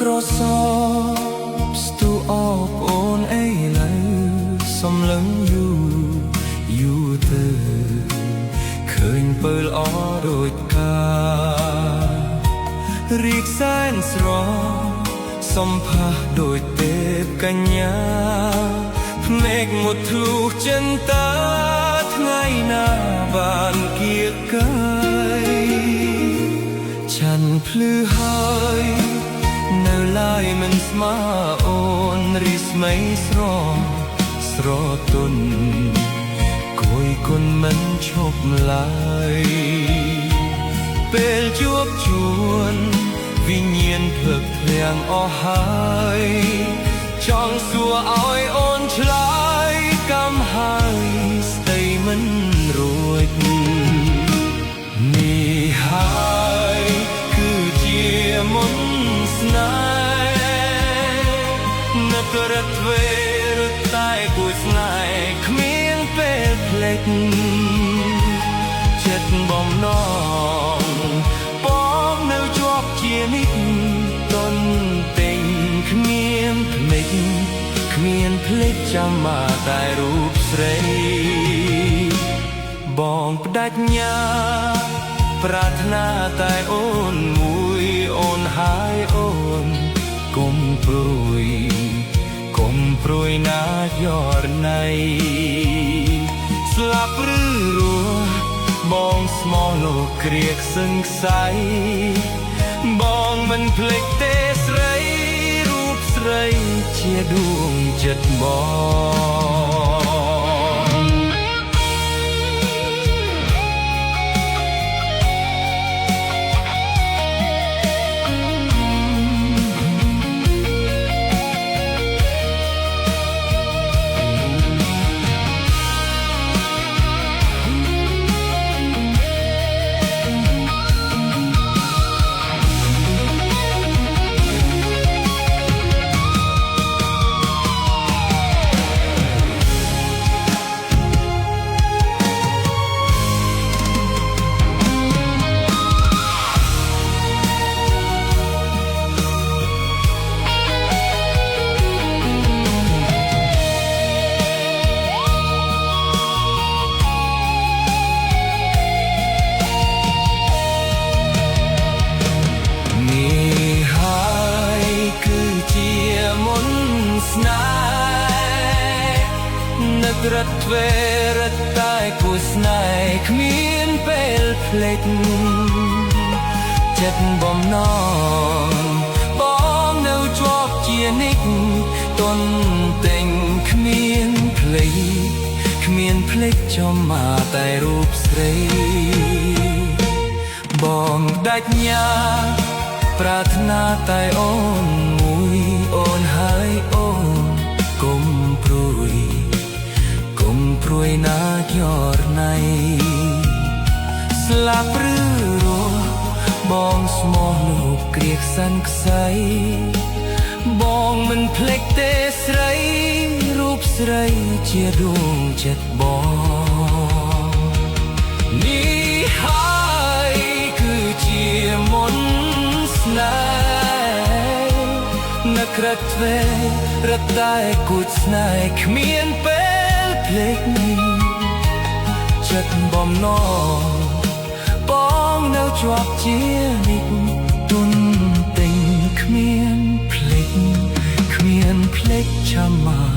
ក្រសបស្ទូអបអូនអីឡើយសំឡឹងយូរទៅឃើញពើល្អដូចការីកសែនស្រស់សំផស្សដូចទេពកញ្ញាភ្នែកមុតធ្លុះចិន្តាថ្ងៃណាបានគៀកកាយឆាន់ភ្លឺហើយនៅឡើយមិនស្មើអូនរីស្មៃស្រទន់គយគុណមិនឈប់ឡើយពេលជួបជួនវិញ្ញាណភ្លឹកភ្លាំងអស់ហើយចង់សួរឲ្យអូនឆ្លើយកំហើយស្ដីមិនរួចនេះហើយគឺជាមន្តស្នេហ៍នឹករត់វេរតែគួយស្នេហ៍គ្មានពេលភ្លេចចិត្តបំណងបងនៅជាប់ជានិច្ចតនពេញគ្មានភ្លេចចាំមកតែរូបស្រីបងបដិញ្ញាប្រាថ្នាតែអូនមួយអូនហើយអូនកុំព្រួយណាយកណៃស្លាប់ឬរស់បងស្មោះលោកគ្រាកសឹងខ្សៃបងមិនភ្លេចទេស្រីរូបស្រីជាដួងចិត្តបងនឹករត់ទ្វេរត់តែគួរស្នេហ៍គ្មានពេលភ្លេចចិត្តបំណងបងនៅជាប់ជានិច្ចតនតែងគ្មានភ្លេចចំមកតែរូបស្រីបងបដិញ្ញាប្រាថ្នាតែអូនមួយអូនហើយអូនកុំព្រួយណាយកណៃស្លាប់ឬរស់បងស្មោះលោកគ្រាកសាន់ខ្សៃបងមិនភ្លេចទេស្រីរូបស្រីជាដួងចិត្តបងនេះហើយគឺជាមន្តស្នេហ៍នឹករត់ទ្វេរត់តែគួចស្នេហ៍គ្មានពេលភ្លេចចិត្តបំណងបងនៅជាប់ជានិច្ចទុនតែងគ្មានភ្លេចចាំមក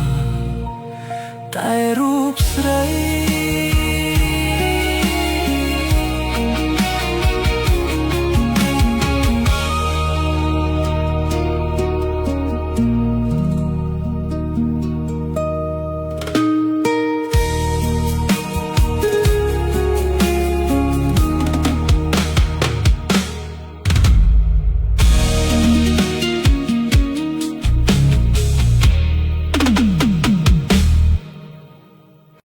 តែរូបស្រី